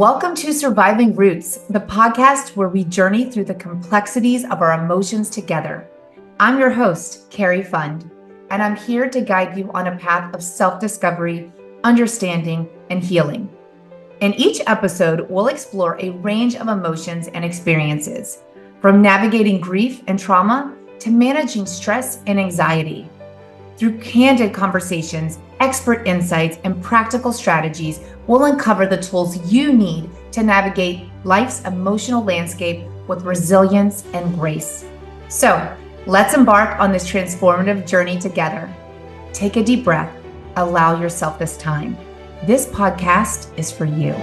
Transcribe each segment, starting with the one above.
Welcome to Surviving Roots, the podcast where we journey through the complexities of our emotions together. I'm your host, Carrie Fund, and I'm here to guide you on a path of self-discovery, understanding, and healing. In each episode, we'll explore a range of emotions and experiences, from navigating grief and trauma to managing stress and anxiety. Through candid conversations, expert insights, and practical strategies, we'll uncover the tools you need to navigate life's emotional landscape with resilience and grace. So, let's embark on this transformative journey together. Take a deep breath. Allow yourself this time. This podcast is for you.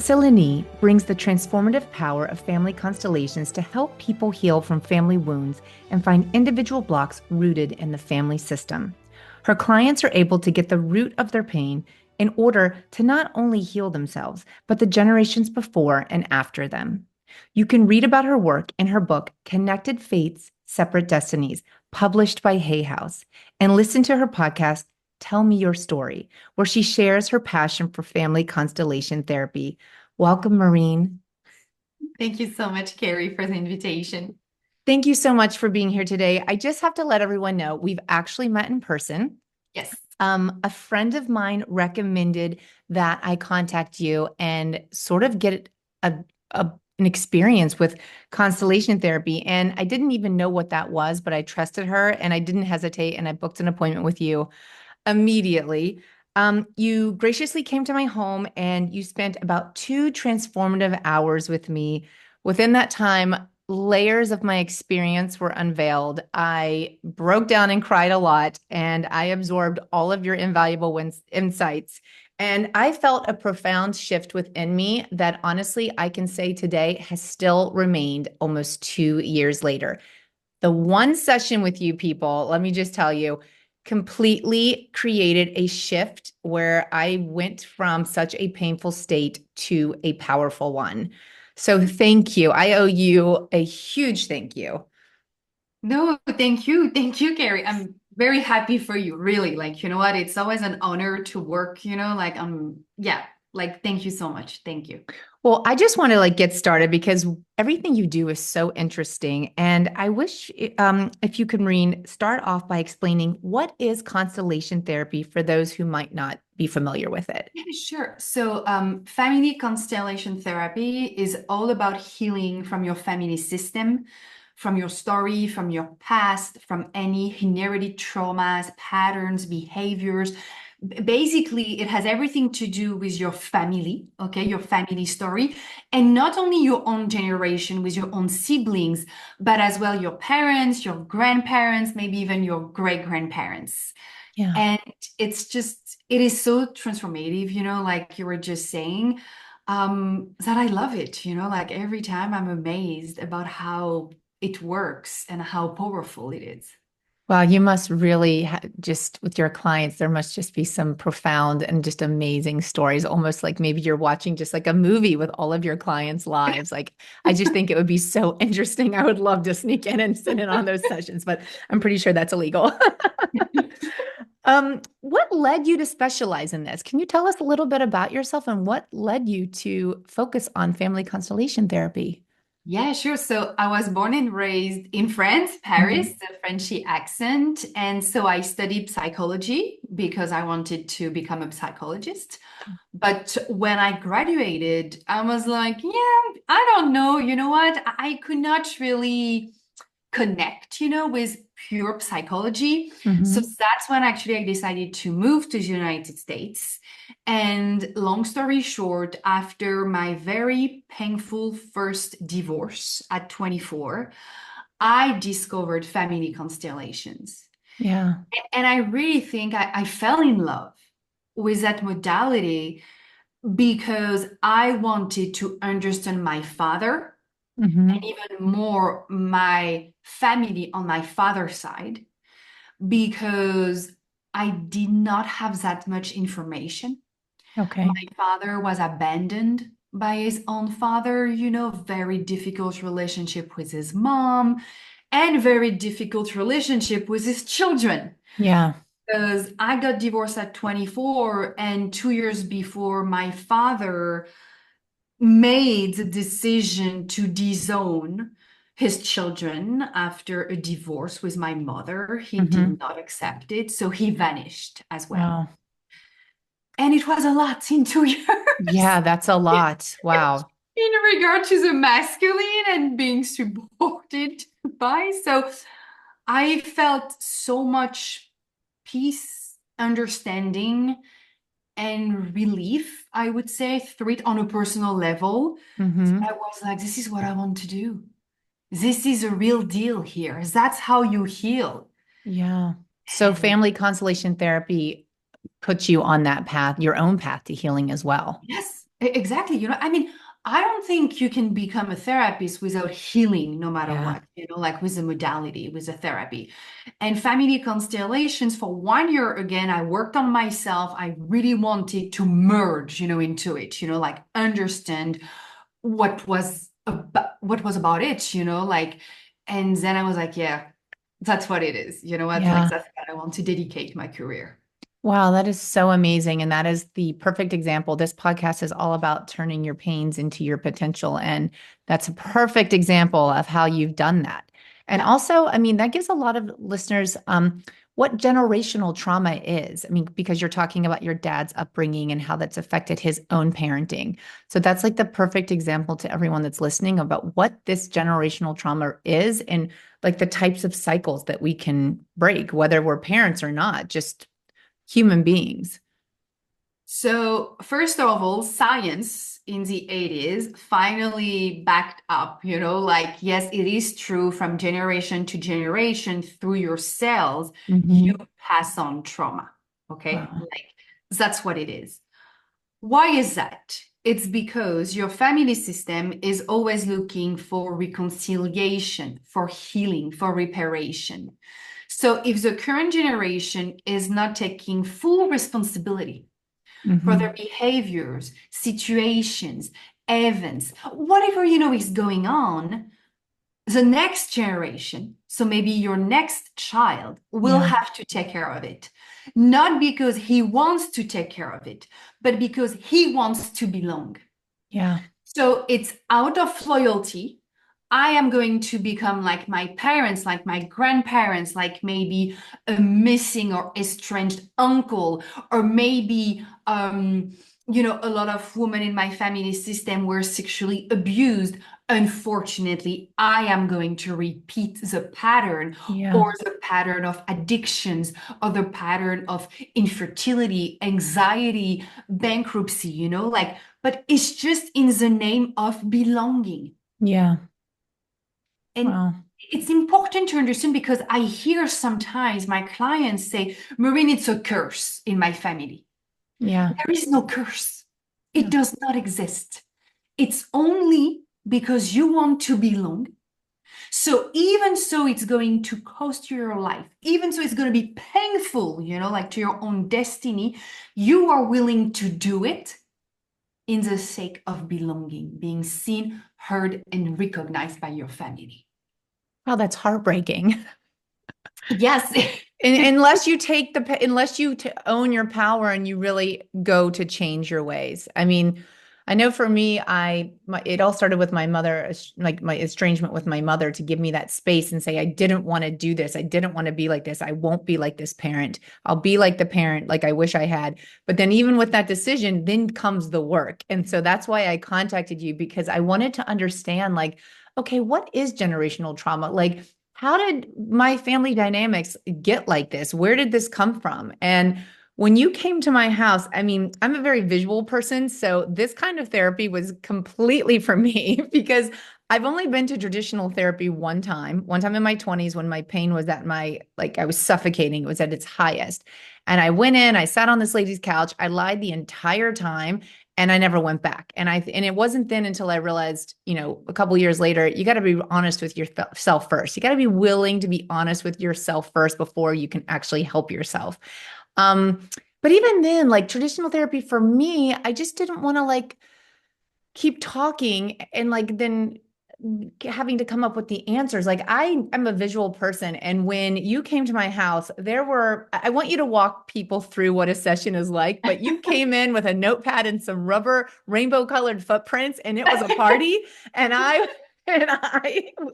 Sélénée brings the transformative power of family constellations to help people heal from family wounds and find individual blocks rooted in the family system. Her clients are able to get the root of their pain in order to not only heal themselves, but the generations before and after them. You can read about her work in her book, Connected Fates, Separate Destinies, published by Hay House, and listen to her podcast, Tell Me Your Story, where she shares her passion for family constellation therapy. Welcome, Maureen. Thank you so much, Carrie, for the invitation. Thank you so much for being here today. I just have to let everyone know we've actually met in person. Yes. A friend of mine recommended that I contact you and sort of get an experience with constellation therapy. And I didn't even know what that was, but I trusted her and I didn't hesitate and I booked an appointment with you immediately. You graciously came to my home and you spent about 2 transformative hours with me. Within that time, layers of my experience were unveiled. I broke down and cried a lot, and I absorbed all of your invaluable insights. And I felt a profound shift within me that honestly, I can say today has still remained almost 2 years later. The one session with you people, let me just tell you, completely created a shift where I went from such a painful state to a powerful one. So thank you. I owe you a huge thank you. No, thank you. Thank you, Carrie. I'm very happy for you, really. Like, you know what? It's always an honor to work, thank you so much. Thank you. Well, I just want to get started because everything you do is so interesting. And I wish if you could, Maureen, start off by explaining what is constellation therapy for those who might not be familiar with it. Yeah, sure. So, family constellation therapy is all about healing from your family system, from your story, from your past, from any inherited traumas, patterns, behaviors. Basically, it has everything to do with your family, okay, your family story, and not only your own generation with your own siblings, but as well your parents, your grandparents, maybe even your great grandparents. Yeah. And it is so transformative, like you were just saying, that I love it, like every time I'm amazed about how it works and how powerful it is. Wow, you must really just with your clients, there must just be some profound and just amazing stories, almost like maybe you're watching just like a movie with all of your clients' lives. I just think it would be so interesting. I would love to sneak in and sit in on those sessions, but I'm pretty sure that's illegal. What led you to specialize in this? Can you tell us a little bit about yourself and what led you to focus on family constellation therapy? Yeah, sure. So I was born and raised in France, Paris, the Frenchy accent. And so I studied psychology because I wanted to become a psychologist. But when I graduated, I was like, yeah, I don't know. You know what? I could not really connect, with pure psychology. So that's when actually I decided to move to the United States. And long story short, after my very painful first divorce at 24, I discovered family constellations. Yeah. And I really think I fell in love with that modality because I wanted to understand my father and even more my family on my father's side because I did not have that much information. Okay. My father was abandoned by his own father, very difficult relationship with his mom. and very difficult relationship with his children. Yeah. Because I got divorced at 24, and 2 years before, my father made the decision to disown his children after a divorce with my mother. He Hmm. did not accept it, so he vanished as well. Wow. And it was a lot in 2 years Yeah, that's a lot. Wow. in regard to the masculine and being supported by. So I felt so much peace, understanding, and relief, I would say, through it on a personal level. So Hmm. I was like, this is what I want to do. This is a real deal here. That's how you heal. Yeah. So And family constellation therapy puts you on that path, your own path to healing as well. yes, exactly. I mean, I don't think you can become a therapist without healing, no matter Yeah. what, like with a modality, with a therapy. And family constellations, for 1 year, again, I worked on myself. I really wanted to merge, into it, like understand what was about it, like, and then I was like, yeah, that's what it is. You know what? Like, Yeah. that's what I want to dedicate my career. Wow, that is so amazing. And that is the perfect example. This podcast is all about turning your pains into your potential. And that's a perfect example of how you've done that. And Yeah. also, I mean, that gives a lot of listeners what generational trauma is. I mean, because you're talking about your dad's upbringing and how that's affected his own parenting. So that's like the perfect example to everyone that's listening about what this generational trauma is and like the types of cycles that we can break, whether we're parents or not, just human beings. So, first of all, science in the 80s finally backed up, like, yes, it is true from generation to generation through your cells, you Hmm. pass on trauma. Okay. Wow. Like, that's what it is. Why is that? It's because your family system is always looking for reconciliation, for healing, for reparation. So, if the current generation is not taking full responsibility for their Hmm. behaviors, situations, events, whatever is going on, the next generation, so maybe your next child, will Yeah. have to take care of it. Not because he wants to take care of it, but because he wants to belong. Yeah. So it's out of loyalty. I am going to become like my parents, like my grandparents, like maybe a missing or estranged uncle, or maybe, a lot of women in my family system were sexually abused. Unfortunately, I am going to repeat the pattern, Yeah. or the pattern of addictions, or the pattern of infertility, anxiety, bankruptcy, like, but it's just in the name of belonging. Yeah. And Wow. it's important to understand, because I hear sometimes my clients say, Maureen, it's a curse in my family. Yeah. There is no curse. It Yeah. does not exist. It's only because you want to belong. So even so, it's going to cost you your life. Even so, it's going to be painful, like to your own destiny. You are willing to do it in the sake of belonging, being seen, heard, and recognized by your family. Wow, that's heartbreaking. Yes. Unless you take unless you own your power and you really go to change your ways. I mean, I know for me, it all started with my mother, like my estrangement with my mother, to give me that space and say, I didn't want to do this. I didn't want to be like this. I won't be like this parent. I'll be like the parent like I wish I had. But then even with that decision, then comes the work. And so that's why I contacted you, because I wanted to understand, like, okay, what is generational trauma? Like, how did my family dynamics get like this? Where did this come from? And when you came to my house, I mean, I'm a very visual person. So this kind of therapy was completely for me because I've only been to traditional therapy one time in my 20s when my pain was like I was suffocating. It was at its highest. And I went in, I sat on this lady's couch. I lied the entire time and I never went back. And it wasn't then until I realized, a couple years later, you got to be honest with yourself first. You got to be willing to be honest with yourself first before you can actually help yourself. Um, but even then, like traditional therapy for me, I just didn't want to like keep talking and like then having to come up with the answers. Like I'm a visual person. And when you came to my house, I want you to walk people through what a session is like, but you came in with a notepad and some rubber rainbow colored footprints and it was a party. And I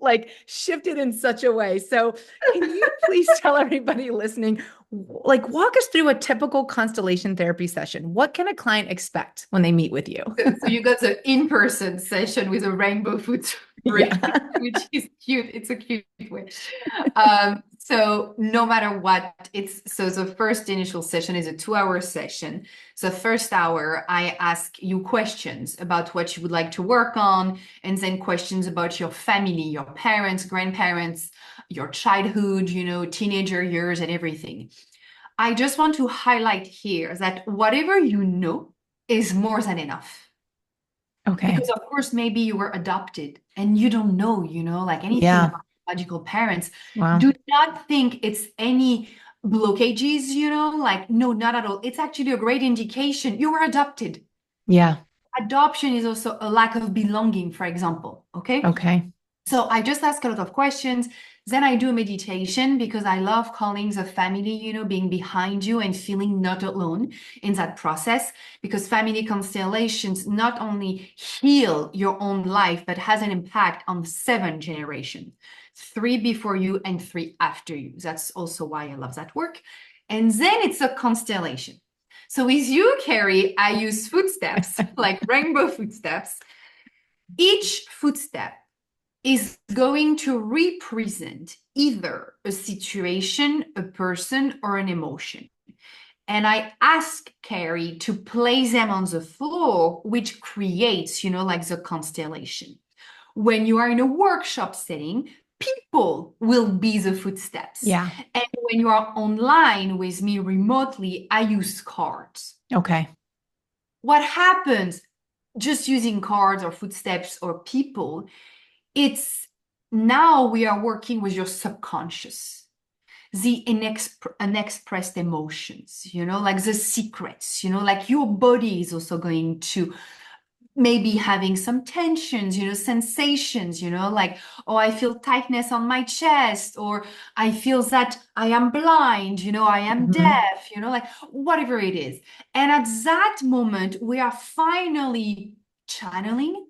like shifted in such a way. So can you please tell everybody listening, like walk us through a typical constellation therapy session? What can a client expect when they meet with you? So you got the in-person session with a rainbow footprint, Yeah. which is cute. It's a cute way. So no matter what, so the first initial session is a 2-hour session. So first hour, I ask you questions about what you would like to work on, and then questions about your family, your parents, grandparents, your childhood, teenager years and everything. I just want to highlight here that whatever you know is more than enough. Okay. Because of course, maybe you were adopted and you don't know, like anything Yeah. about biological parents. Wow. Do not think it's any blockages, like no, not at all. It's actually a great indication you were adopted. Yeah. Adoption is also a lack of belonging, for example. Okay. Okay. So I just ask a lot of questions. Then I do a meditation because I love calling the family, being behind you and feeling not alone in that process. Because family constellations not only heal your own life, but has an impact on 7 generations, 3 before you and 3 after you. That's also why I love that work. And then it's a constellation. So with you, Carrie, I use footsteps, like rainbow footsteps. Each footstep is going to represent either a situation, a person, or an emotion. And I ask Carrie to place them on the floor, which creates, like the constellation. When you are in a workshop setting, people will be the footsteps. Yeah. And when you are online with me remotely, I use cards. Okay. What happens just using cards or footsteps or people, it's now we are working with your subconscious, the unexpressed emotions, like the secrets, like your body is also going to maybe having some tensions, sensations, like, oh, I feel tightness on my chest, or I feel that I am blind, I am Mhm. deaf, like whatever it is. And at that moment, we are finally channeling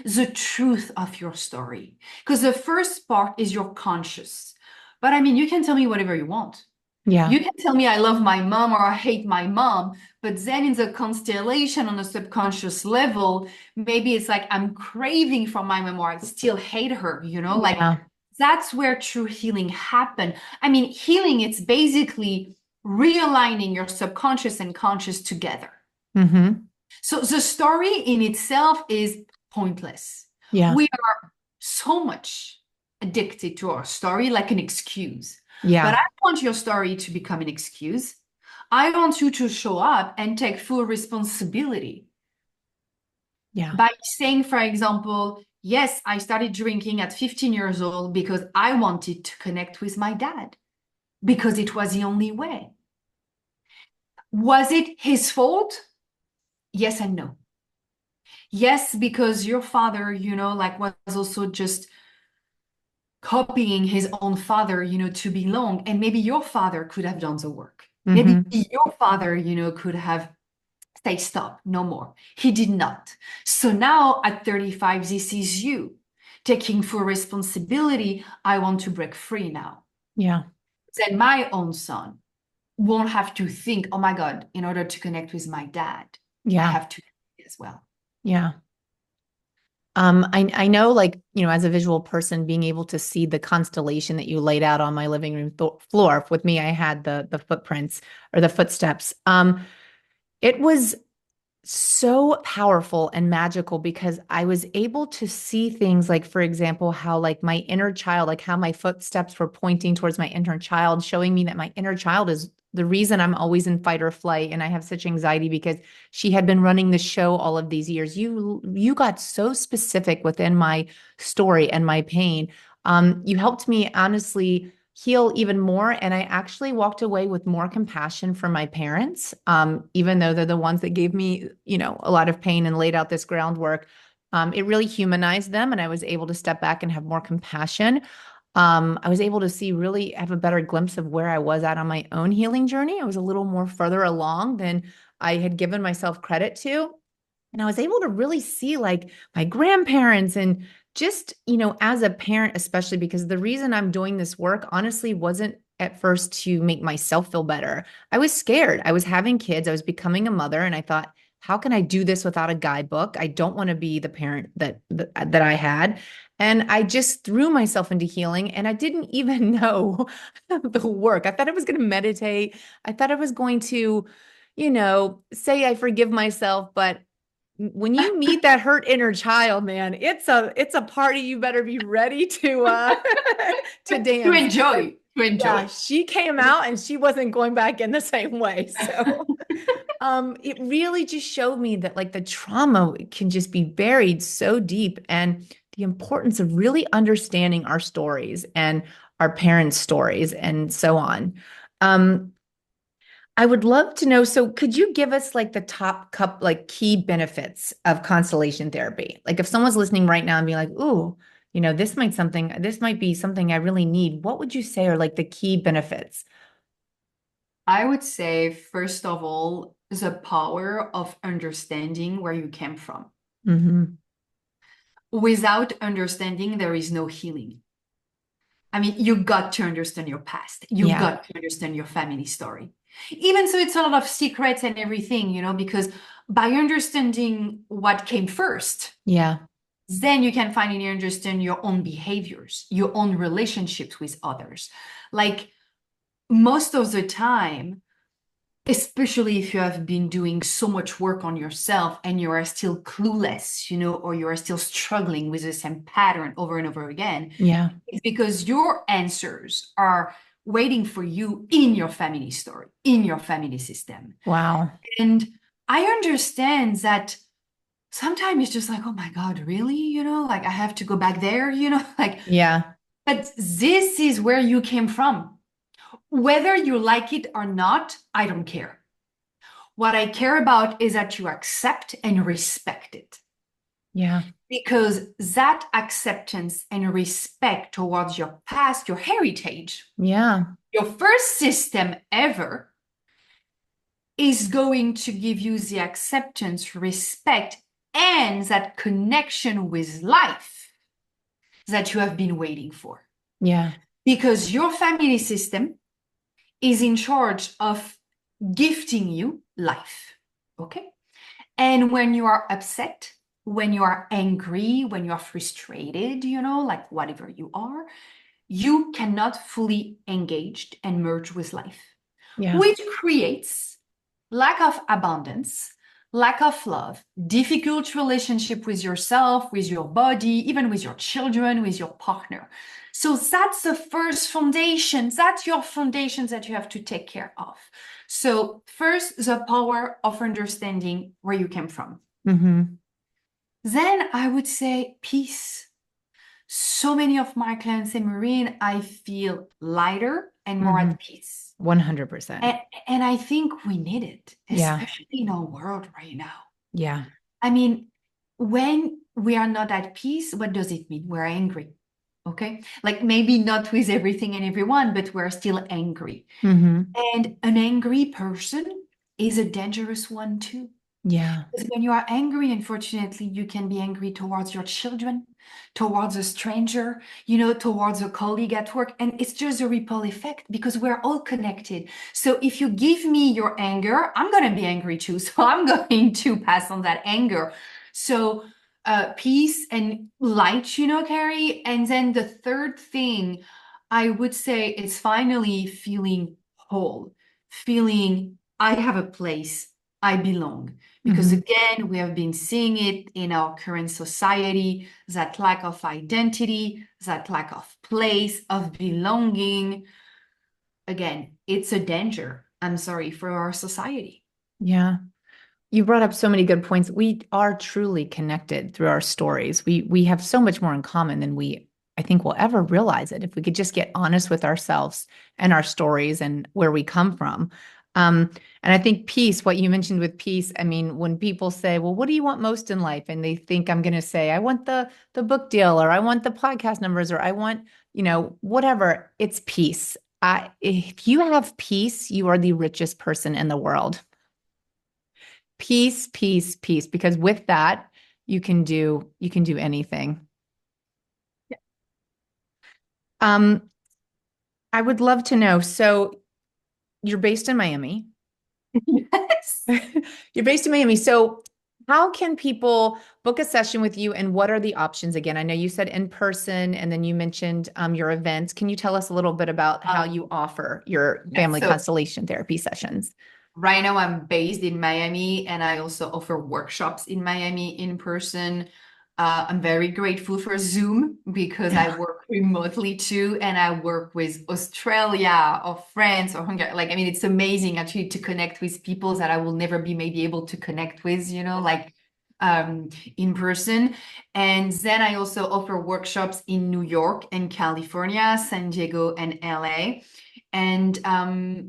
the truth of your story. Because the first part is your conscious. But I mean, you can tell me whatever you want. Yeah. You can tell me I love my mom or I hate my mom, but then in the constellation on a subconscious level, maybe it's like I'm craving for my mom or I still hate her, like Yeah. that's where true healing happen. I mean, healing, it's basically realigning your subconscious and conscious together. Hmm. So the story in itself is pointless. Yeah. We are so much addicted to our story like an excuse. But Yeah. I want your story to become an excuse. I want you to show up and take full responsibility Yeah. by saying, for example, yes, I started drinking at 15 years old because I wanted to connect with my dad because it was the only way. Was it his fault? Yes and no. Yes, because your father, like was also just copying his own father, to belong. And maybe your father could have done the work. Maybe Hmm. your father, could have said, stop, no more. He did not. So now at 35, this is you taking full responsibility. I want to break free now. Yeah. Then my own son won't have to think, oh my God, in order to connect with my dad, I Yeah. have to as well. Yeah. I know, like, as a visual person, being able to see the constellation that you laid out on my living room floor. With me, I had the footprints or the footsteps. It was so powerful and magical because I was able to see things like, for example, how like my inner child, like how my footsteps were pointing towards my inner child, showing me that my inner child is the reason I'm always in fight or flight and I have such anxiety because she had been running the show all of these years. You got so specific within my story and my pain. You helped me honestly heal even more. And I actually walked away with more compassion for my parents, even though they're the ones that gave me, a lot of pain and laid out this groundwork. It really humanized them, and I was able to step back and have more compassion. I was able to see really have a better glimpse of where I was at on my own healing journey. I was a little more further along than I had given myself credit to. And I was able to really see like my grandparents and just, as a parent, especially because the reason I'm doing this work honestly wasn't at first to make myself feel better. I was scared. I was having kids, I was becoming a mother, and I thought, how can I do this without a guidebook? I don't want to be the parent that I had. And I just threw myself into healing and I didn't even know the work. I thought I was going to meditate. I thought I was going to, say I forgive myself, but when you meet that hurt inner child, man, it's a party you better be ready to to To dance. enjoy, to Yeah, enjoy. she came out and she wasn't going back in the same way. So it really just showed me that like the trauma can just be buried so deep, and the importance of really understanding our stories and our parents' stories and so on. Um, I would love to know. So, could you give us like the top cup, like key benefits of constellation therapy? Like, if someone's listening right now and be like, "Ooh, this might be something I really need." What would you say are like the key benefits? I would say, first of all, the power of understanding where you came from. Hmm. Without understanding, there is no healing. I mean, you got to understand your past. You Yeah, got to understand your family story. Even so, it's a lot of secrets and everything, because by understanding what came first, yeah, then you can finally understand your own behaviors, your own relationships with others. Like most of the time, especially if you have been doing so much work on yourself and you are still clueless, or you are still struggling with the same pattern over and over again, yeah. it's because your answers are waiting for you in your family story, in your family system. Wow. And I understand that sometimes it's just like, oh my God, really? Like I have to go back there, like, Yeah, but this is where you came from. Whether you like it or not, I don't care. What I care about is that you accept and respect it. yeah, Because that acceptance and respect towards your past, your heritage, yeah, your first system ever is going to give you the acceptance, respect, and that connection with life that you have been waiting for. yeah, Because your family system is in charge of gifting you life. Okay? And when you are upset, when you are angry, when you are frustrated, like whatever you are, you cannot fully engage and merge with life, yeah, which creates lack of abundance, lack of love, difficult relationship with yourself, with your body, even with your children, with your partner. So that's the first foundation. That's your foundation that you have to take care of. So first, the power of understanding where you came from. hmm, Then I would say peace. So many of my clients in Marine, I feel lighter and more hmm. at peace. 100%. And I think we need it, Yeah, especially in our world right now. yeah, I mean, when we are not at peace, what does it mean? We're angry. Okay. Like maybe not with everything and everyone, but we're still angry. hmm, And an angry person is a dangerous one too. yeah, Because when you are angry, unfortunately, you can be angry towards your children, towards a stranger, towards a colleague at work. And it's just a ripple effect because we're all connected. So if you give me your anger, I'm going to be angry too. So I'm going to pass on that anger. So peace and light, Carrie. And then the third thing I would say is finally feeling whole, feeling I have a place, I belong. Because hmm, again, we have been seeing it in our current society, that lack of identity, that lack of place, of belonging. Again, it's a danger, I'm sorry, for our society. yeah. You brought up so many good points. We are truly connected through our stories. We have so much more in common than I think we'll ever realize it if we could just get honest with ourselves and our stories and where we come from. And I think peace, what you mentioned with peace, I mean, when people say, well, what do you want most in life? And they think I'm going to say, I want the book deal, or I want the podcast numbers, or I want, whatever. It's peace. If you have peace, you are the richest person in the world. Peace, peace, peace. Because with that, you can do anything. Um, I would love to know. So you're based in Miami. Yes. You're based in Miami. So how can people book a session with you, and what are the options again? I know you said in person, and then you mentioned your events. Can you tell us a little bit about how you offer your Yeah. family So constellation therapy sessions? right now I'm based in Miami and I also offer workshops in Miami in person. I'm very grateful for Zoom because I work remotely too, and I work with Australia or France or Hungary. Like, I mean, it's amazing actually to connect with people that I will never be maybe able to connect with, like um, in person. And then I also offer workshops in New York and California, San Diego and LA. And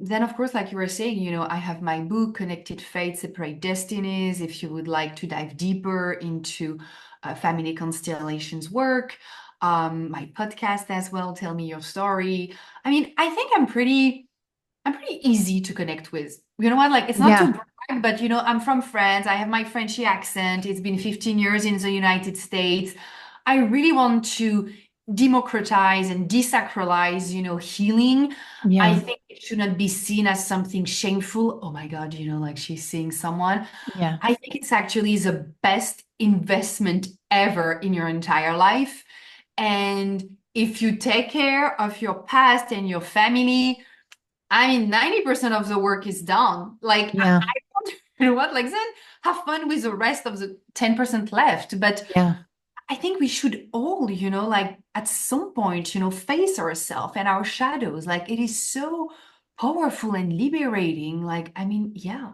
then, of course, like you were saying, I have my book, Connected Fate, Separate Destinies, if you would like to dive deeper into Family Constellations work. My podcast as well, Tell Me Your Story. I mean, I think I'm pretty easy to connect with. You know what? Like, it's not to Yeah. brag, but I'm from France. I have my Frenchy accent. It's been 15 years in the United States. I really want to democratize and desacralize, healing. I Yeah. think it should not be seen as something shameful. Oh my God, like she's seeing someone. Yeah. I think it's actually the best investment ever in your entire life. And if you take care of your past and your family, I mean, 90% of the work is done. Like, Yeah. you know what? Like, then have fun with the rest of the 10% left. But Yeah. I think we should all, like at some point, face ourselves and our shadows. Like, it is so powerful and liberating. Like, I mean, yeah.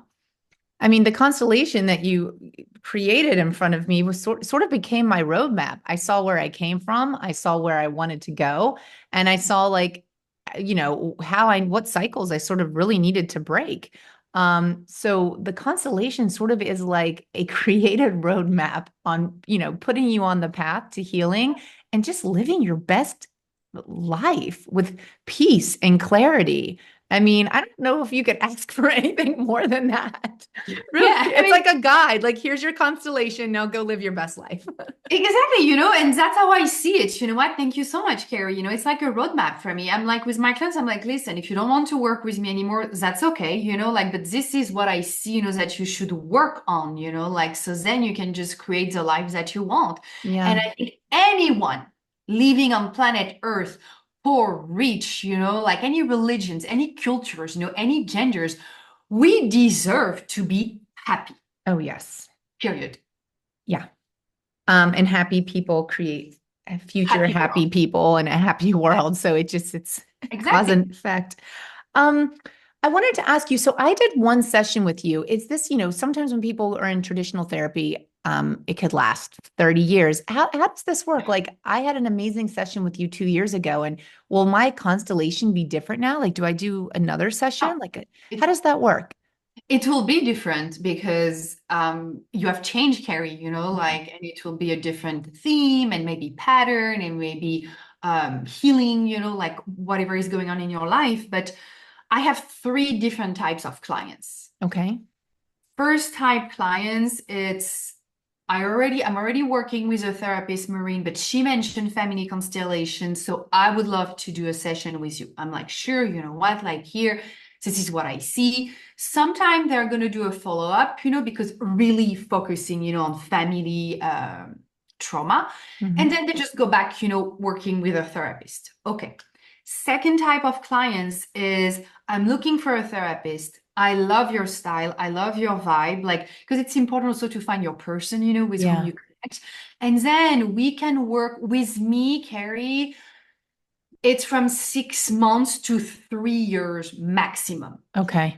I mean, the constellation that you created in front of me was sort of became my roadmap. I saw where I came from, I saw where I wanted to go, and I saw like, what cycles I sort of really needed to break. So the constellation sort of is like a created roadmap on, putting you on the path to healing and just living your best life with peace and clarity. I mean, I don't know if you could ask for anything more than that. Really, Yeah. I it's mean, like a guide. Like, here's your constellation. Now go live your best life. exactly, and that's how I see it. You know what? Thank you so much, Carrie. It's like a roadmap for me. I'm like with my clients, I'm like, listen, if you don't want to work with me anymore, that's okay, like, but this is what I see, that you should work on, like, so then you can just create the life that you want. And Yeah. I think anyone living on planet Earth, poor, rich, like any religions, any cultures, any genders, we deserve to be happy, Oh, yes. period. Yeah. And happy people create a future Happy happy world. people and a happy world. So it's cause Exactly. and effect. Um, I wanted to ask you, so I did one session with you. Is this, sometimes when people are in traditional therapy, it could last 30 years. How does this work? Like, I had an amazing session with you 2 years ago, and will my constellation be different now? Like, do I do another Oh, session? Like, how it does that work? it will be different because you have changed, Carrie, Yeah. like, and it will be a different theme and maybe pattern and maybe healing, like whatever is going on in your life. But I have three different types of clients. Okay. First type clients, I'm already working with a therapist, Maureen, but she mentioned family constellation. So I would love to do a session with you. I'm like, sure, you know what? Like, here, this is what I see. Sometime they're going to do a follow-up, because really focusing, on family trauma. And Mhm. then they just go back, working with a therapist. Okay. Second type of clients is I'm looking for a therapist. I love your style. I love your vibe. Like, because it's important also to find your person, with whom Yeah. you connect. And then we can work with me, Carrie. It's from 6 months to 3 years maximum. Okay.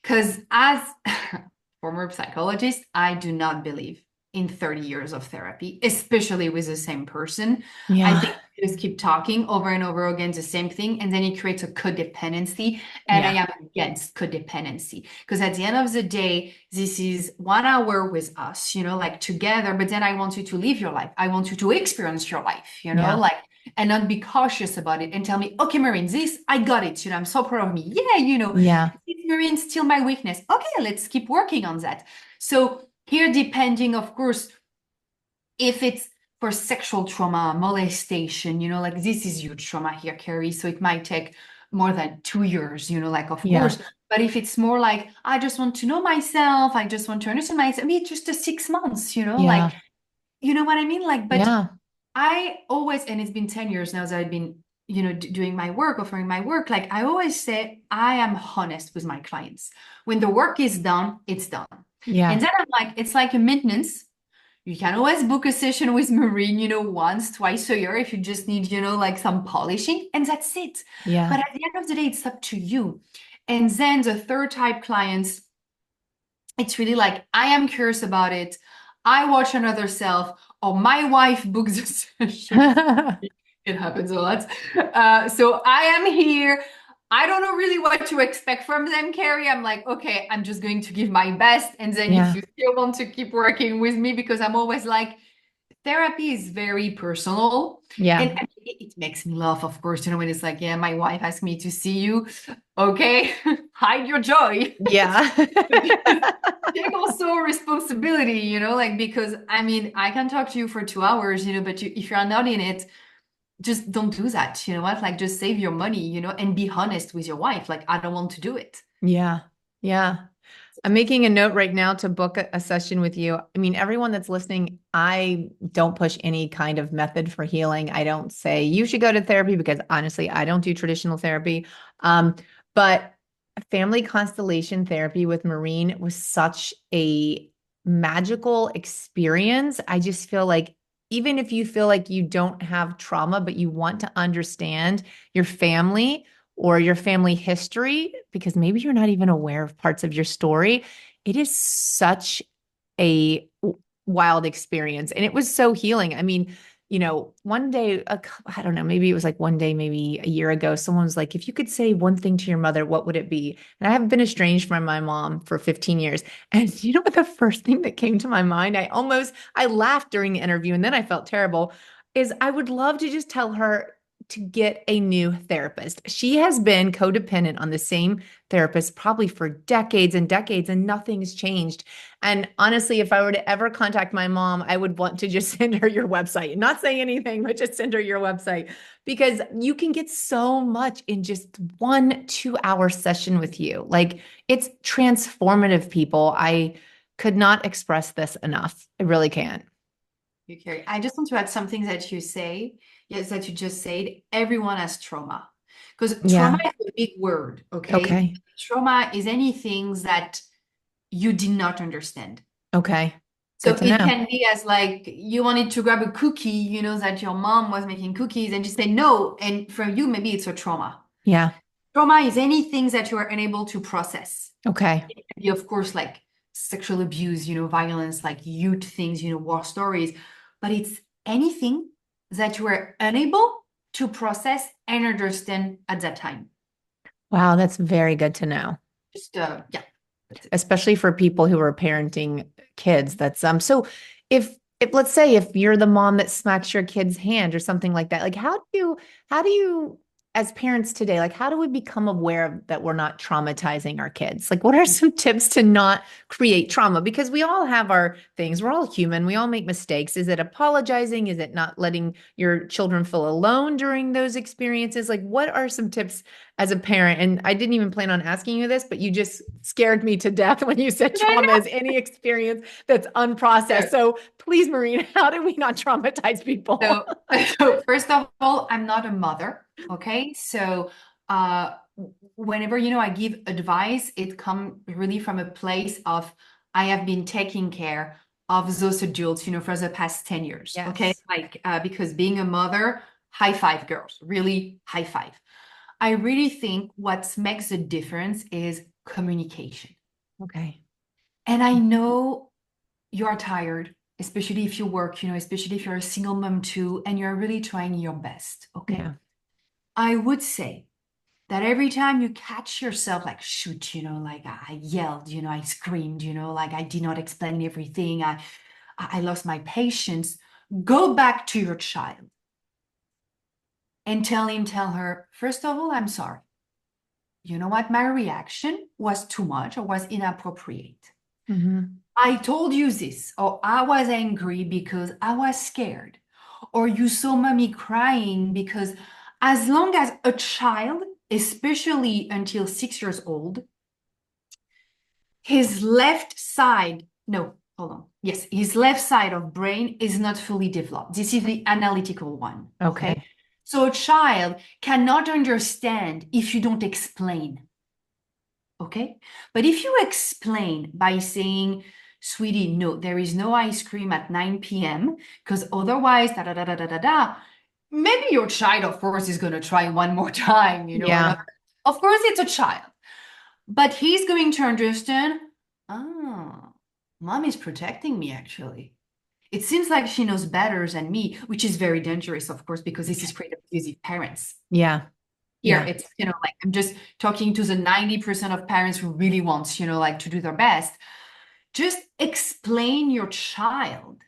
Because as former psychologist, I do not believe. in 30 years of therapy, especially with the same person. I Yeah. think you just keep talking over and over again the same thing, and then it creates a codependency. And I Yeah. am against codependency because at the end of the day, this is 1 hour with us, like together, but then I want you to live your life. I want you to experience your life, Yeah. like, and not be cautious about it and tell me, okay, Marine, this, I got it. I'm so proud of me. Yeah, Yeah. Marine, still my weakness. Okay, let's keep working on that. So here, depending, of course, if it's for sexual trauma, molestation, like this is huge trauma here, Carrie. So it might take more than 2 years, like, of Yeah. course. But if it's more like, I just want to know myself, I just want to understand myself, I mean, just a 6 months, like, Yeah. you know what I mean? Like, but Yeah. I always, and it's been 10 years now that I've been, doing my work, offering my work. Like I always say, I am honest with my clients. When the work is done, it's done. And Yeah. then I'm like, it's like a maintenance. You can always book a session with Marine, once, twice a year if you just need, like some polishing, and that's it. Yeah. But at the end of the day, it's up to you. And then the third type clients, it's really like, I am curious about it. I watch another self, or my wife books a session. It happens a lot. So I am here. I don't know really what to expect from them, Carrie. I'm like, okay, I'm just going to give my best. And then if Yeah. you still want to keep working with me, because I'm always like, therapy is very personal. And Yeah. I mean, it makes me laugh, of course, when it's like, yeah, my wife asked me to see you. Okay, hide your joy. Yeah. Take also responsibility, like, because I mean, I can talk to you for 2 hours, but if you're not in it, just don't do that. You know what? Like, just save your money, and be honest with your wife. Like, I don't want to do it. Yeah. Yeah. I'm making a note right now to book a session with you. I mean, everyone that's listening, I don't push any kind of method for healing. I don't say you should go to therapy because honestly, I don't do traditional therapy. But family constellation therapy with Maureen was such a magical experience. I just feel like even if you feel like you don't have trauma, but you want to understand your family, or your family history, because maybe you're not even aware of parts of your story. It is such a wild experience. And it was so healing. I mean, one day, I don't know, maybe it was like one day, maybe a year ago, someone was like, if you could say one thing to your mother, what would it be? And I haven't been estranged from my mom for 15 years. And you know what the first thing that came to my mind? I laughed during the interview and then I felt terrible, is I would love to just tell her to get a new therapist. She has been codependent on the same therapist probably for decades and decades, and nothing's changed. And honestly, if I were to ever contact my mom, I would want to just send her your website, not say anything, but just send her your website, because you can get so much in just 1 2 hour session with you. Like, it's transformative, people. I could not express this enough. I really can't. You carry. I just want to add something that you say. Yes, that you just said. Everyone has trauma. Because trauma Yeah. is a big word, okay? Okay. Trauma is anything that you did not understand. Okay. So Good to it know. can be as like you wanted to grab a cookie, that your mom was making cookies and you say no. And for you, maybe it's a trauma. Yeah. Trauma is anything that you are unable to process. Okay. It can be, of course, like sexual abuse, violence, like huge things, war stories, but it's anything that you are unable to process and understand at that time. Wow, that's very good to know, Just, yeah, that's it. especially for people who are parenting kids. That's so if let's say if you're the mom that smacks your kid's hand or something like that, like how do you as parents today, like how do we become aware of that we're not traumatizing our kids? Like what are some tips to not create trauma? Because we all have our things. We're all human. We all make mistakes. Is it apologizing? Is it not letting your children feel alone during those experiences? Like what are some tips as a parent? And I didn't even plan on asking you this, but you just scared me to death when you said trauma is any experience that's unprocessed. So please, Maureen, how do we not traumatize people? So, so first of all, I'm not a mother. Okay. So, uh, whenever, I give advice, it comes really from a place of I have been taking care of those adults, for the past 10 years. Okay. Yes. Like, because being a mother, high five, girls, really high five. I really think what makes a difference is communication. Okay. And I know you are tired. especially if you work, especially if you're a single mom too, and you're really trying your best, okay? Yeah. I would say that every time you catch yourself like, shoot, like I yelled, I screamed, like I did not explain everything, I lost my patience, go back to your child and tell her, first of all, I'm sorry. You know what? My reaction was too much or was inappropriate. Hmm. I told you this, or I was angry because I was scared, or you saw mommy crying because as long as a child, especially until 6 years old, his left side, no, hold on. Yes, his left side of brain is not fully developed. This is the analytical one, okay? Okay. So a child cannot understand if you don't explain. Okay. But if you explain by saying, sweetie, no, there is no ice cream at 9 p.m. because otherwise, da da da da da da da, maybe your child, of course, is going to try one more time, or Yeah. another. Of course, it's a child, but he's going to understand, oh, mom is protecting me, actually. It seems like she knows better than me, which is very dangerous, of course, because this is creative abusive parents. Yeah. Here Yeah. it's like I'm just talking to the 90% of parents who really want like to do their best. Just explain your child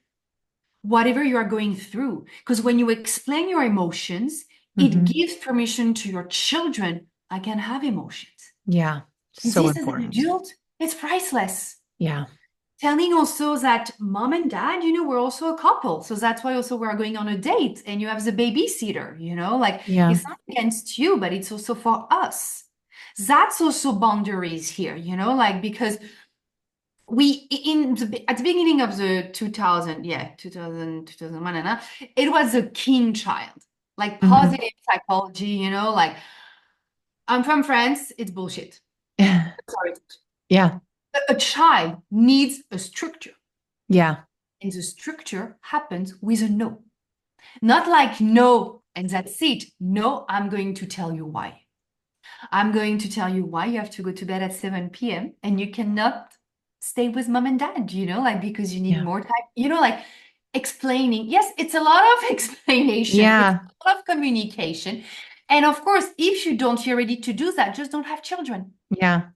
whatever you are going through, because when you explain your emotions, it Hmm. gives permission to your children. I can have emotions, Yeah. and So this as an important. adult, it's priceless. Yeah. Telling also that mom and dad, we're also a couple. So that's why also we're going on a date and you have the babysitter, like Yeah. it's not against you, but it's also for us. That's also boundaries here, like because we at the beginning of the 2000, yeah, 2000, 2001, it was a king child, like Hmm. positive psychology, like I'm from France, it's bullshit. Sorry. Yeah. A child needs a structure. Yeah. And the structure happens with a no. Not like no, and that's it. No, I'm going to tell you why. I'm going to tell you why you have to go to bed at 7 p.m. and you cannot stay with mom and dad, like because you need Yeah. more time, like explaining. Yes, it's a lot of explanation, it's Yeah. a lot of communication. And of course, if you don't feel ready to do that, just don't have children. Yeah.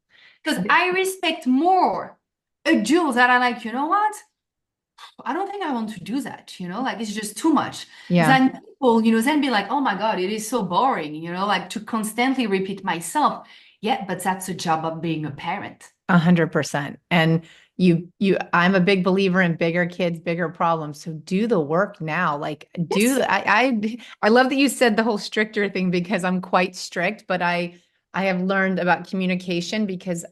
Because I respect more adults that are like, you know what? I don't think I want to do that, like it's just too much. Yeah. Then people, then be like, oh my God, it is so boring, like to constantly repeat myself. Yeah, but that's the job of being a parent. 100%. And I'm a big believer in bigger kids, bigger problems. So do the work now. Like Yes. I love that you said the whole stricter thing because I'm quite strict, but I have learned about communication because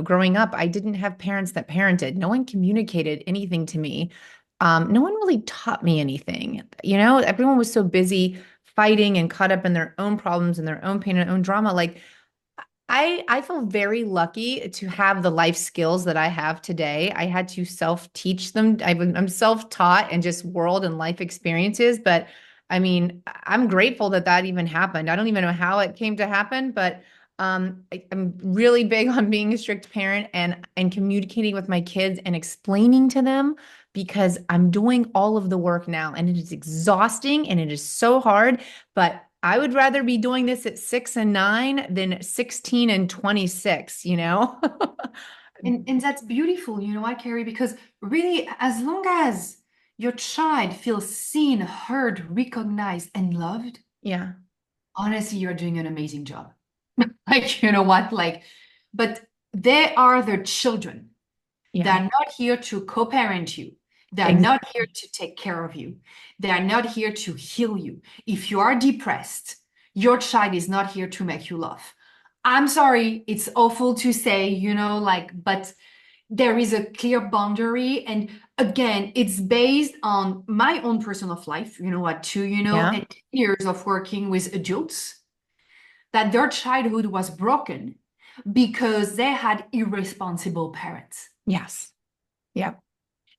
growing up, I didn't have parents that parented. No one communicated anything to me. No one really taught me anything. Everyone was so busy fighting and caught up in their own problems and their own pain and own drama. Like I feel very lucky to have the life skills that I have today. I had to self-teach them. I'm self-taught and just world and life experiences. But I mean, I'm grateful that that even happened. I don't even know how it came to happen, but I'm really big on being a strict parent and communicating with my kids and explaining to them because I'm doing all of the work now and it is exhausting and it is so hard. But I would rather be doing this at 6 and 9 than 16 and 26. And that's beautiful, what, Carrie? Because really, as long as your child feels seen, heard, recognized, and loved, Yeah. honestly, you're doing an amazing job. Like, you know what? Like, but they are the children. Yeah. They're not here to co-parent you. They're not here Exactly. to take care of you. They're not here to heal you. If you are depressed, your child is not here to make you laugh. I'm sorry, it's awful to say, like, but there is a clear boundary. And again, it's based on my own personal life, what, too, Yeah. and years of working with adults that their childhood was broken because they had irresponsible parents. Yes. Yeah.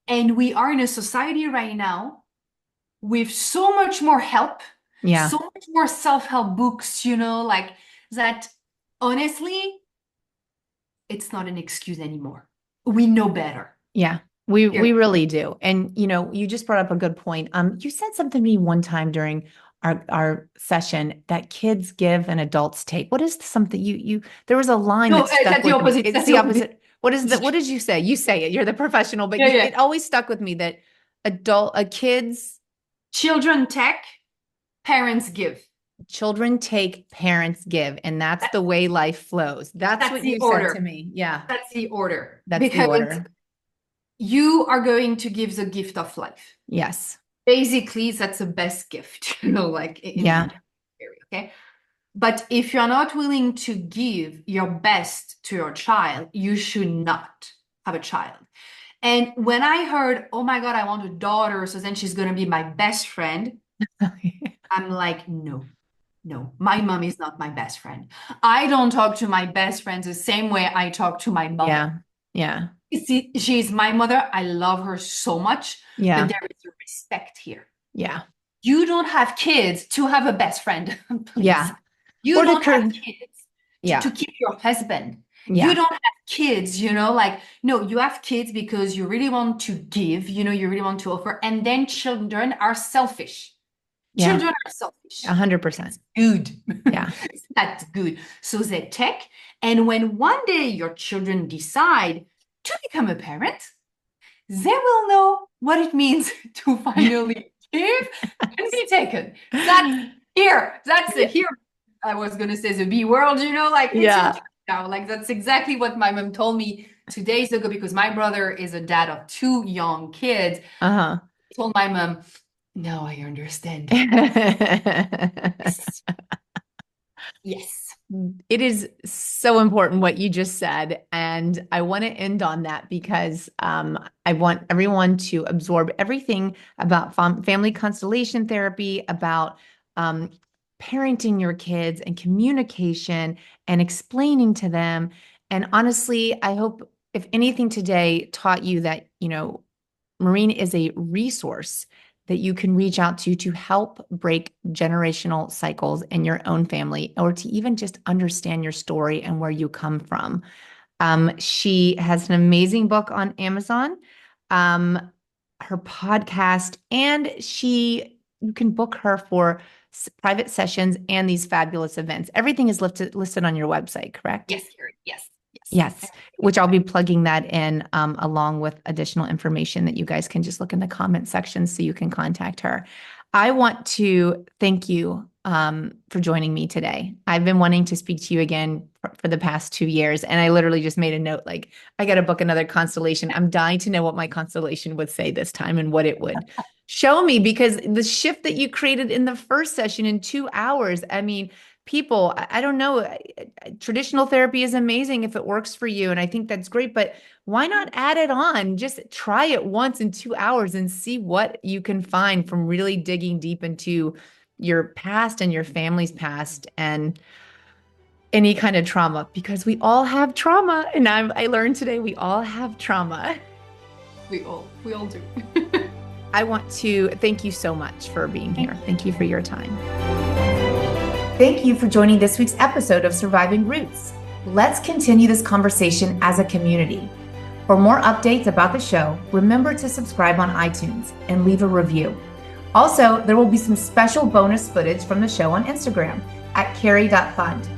And we are in a society right now with so much more help, Yeah. so much more self-help books, like that. Honestly, it's not an excuse anymore. We know better. Yeah. We really do. And you just brought up a good point. You said something to me one time during our session that kids give and adults take. What is something you there was a line No, that stuck that's the with me. opposite. It's That's the the opposite. opposite. What did you say? You say it. You're the professional, but Yeah, yeah. it always stuck with me that kids Children take, parents give. children take, parents give, and that's the way life flows. That's That's what the you said to order. me. Yeah. That's the order. That's the Because order. you are going to give the gift of life. Yes. Basically, that's the best gift, like in Yeah. the area, okay? But if you're not willing to give your best to your child, you should not have a child. And when I heard, oh my God, I want a daughter, so then she's going to be my best friend, I'm like, no, no, my mom is not my best friend. I don't talk to my best friends the same way I talk to my mother. Yeah. Yeah. See, she's my mother. I love her so much, Yeah. but there is a respect here. Yeah. You don't have kids to have a best friend, please. Yeah. You don't have kids Yeah. to keep your husband. Yeah. You don't have kids, like, no, you have kids because you really want to give, you really want to offer. And then children are selfish. Yeah. Children are selfish. 100%. Good. Yeah. That's good. So they take, and when one day your children decide to become a parent, they will know what it means to finally give and be taken. That's here. That's here. I was going to say the B word, like, it's now. Like, that's exactly what my mom told me 2 days ago, because my brother is a dad of 2 young kids. Uh-huh. I told my mom, now I understand. Yes. Yes. It is so important what you just said. And I want to end on that because I want everyone to absorb everything about family constellation therapy, about parenting your kids and communication and explaining to them. And honestly, I hope if anything today taught you that, Maureen is a resource that you can reach out to help break generational cycles in your own family, or to even just understand your story and where you come from. She has an amazing book on Amazon, her podcast, and you can book her for private sessions and these fabulous events. Everything is listed on your website, correct? Yes, Carrie. Yes. Yes, which I'll be plugging that in along with additional information that you guys can just look in the comment section so you can contact her. I want to thank you for joining me today. I've been wanting to speak to you again for the past 2 years, and I literally just made a note like, I got to book another constellation. I'm dying to know what my constellation would say this time and what it would show me, because the shift that you created in the first session in 2 hours, I mean, people, I don't know, traditional therapy is amazing if it works for you. And I think that's great, but why not add it on? Just try it once in 2 hours and see what you can find from really digging deep into your past and your family's past and any kind of trauma, because we all have trauma. And I learned today, we all have trauma. We all do. I want to thank you so much for being here. Thank you for your time. Thank you for joining this week's episode of Surviving Roots. Let's continue this conversation as a community. For more updates about the show, remember to subscribe on iTunes and leave a review. Also, there will be some special bonus footage from the show on Instagram at carrie.fund.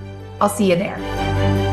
I'll see you there.